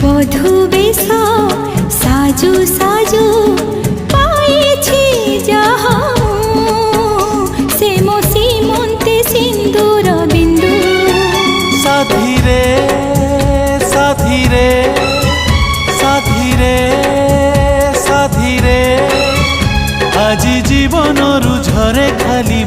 বধূ বেশ সাজু সাজু পাইছি যাহা সে মো সীমন্তে সিন্দুর বিন্দু। সাথীরে সাথীরে সাথীরে সাথীরে আজি জীবনরু ঝরে খালি